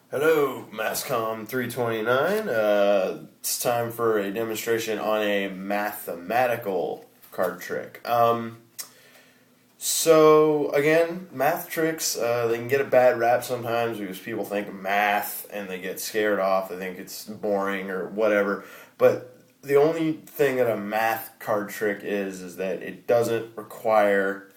Hello, Masscom 329. It's time for a demonstration on a mathematical card trick. So again, math tricks, they can get a bad rap sometimes because people think math and they get scared off. They think it's boring or whatever. But the only thing that a math card trick is that it doesn't require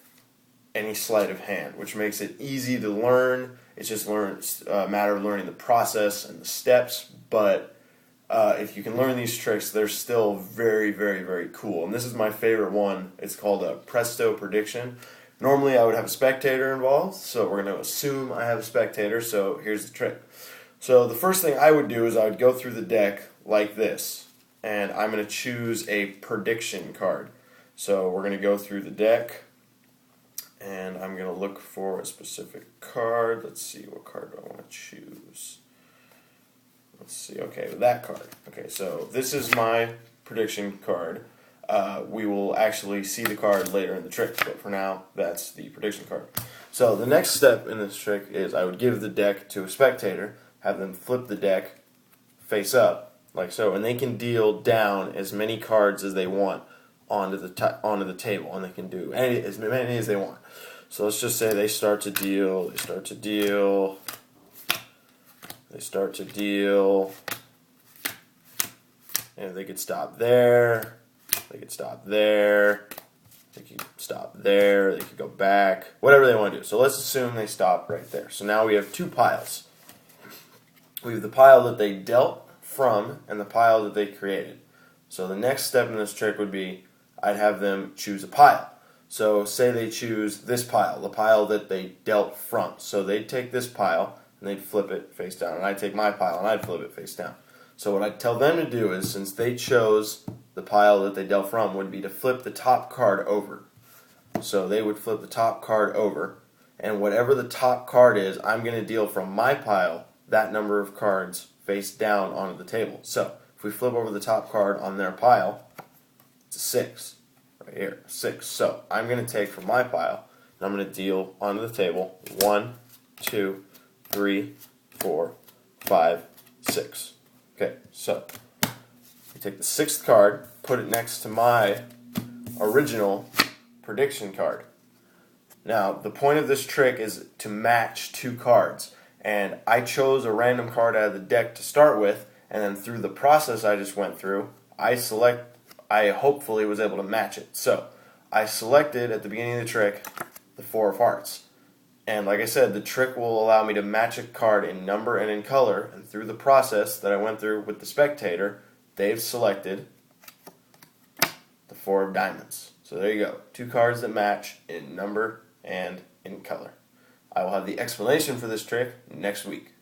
any sleight of hand, which makes it easy to learn. It's just a matter of learning the process and the steps. But if you can learn these tricks, they're still very, very, very cool. And this is my favorite one. It's called a Presto prediction. Normally, I would have a spectator involved, so we're going to assume I have a spectator. So here's the trick. So the first thing I would do is I would go through the deck like this, and I'm going to choose a prediction card. So we're going to go through the deck. And I'm going to look for a specific card. Let's see, what card do I want to choose? Let's see, okay, that card. Okay, so this is my prediction card. We will actually see the card later in the trick, but for now, that's the prediction card. So the next step in this trick is I would give the deck to a spectator, have them flip the deck face up, like so, and they can deal down as many cards as they want onto the table, and they can do as many as they want. So let's just say they start to deal, and they could stop there, they could stop there, they could stop there, they could go back, whatever they want to do. So let's assume they stop right there. So now we have two piles. We have the pile that they dealt from and the pile that they created. So the next step in this trick would be I'd have them choose a pile. So say they choose this pile, the pile that they dealt from. So they'd take this pile and they'd flip it face down, and I'd take my pile and I'd flip it face down. So what I'd tell them to do is, since they chose the pile that they dealt from, would be to flip the top card over. So they would flip the top card over, and whatever the top card is, I'm going to deal from my pile that number of cards face down onto the table. So if we flip over the top card on their pile, it's a 6, right here, 6. So I'm going to take from my pile, and I'm going to deal onto the table 1, 2, 3, 4, 5, 6. Okay, so we take the 6th card, put it next to my original prediction card. Now, the point of this trick is to match two cards, and I chose a random card out of the deck to start with, and then through the process I just went through, I hopefully was able to match it. So I selected at the beginning of the trick the 4 of hearts. And like I said, the trick will allow me to match a card in number and in color. And through the process that I went through with the spectator, they've selected the 4 of diamonds. So there you go. 2 cards that match in number and in color. I will have the explanation for this trick next week.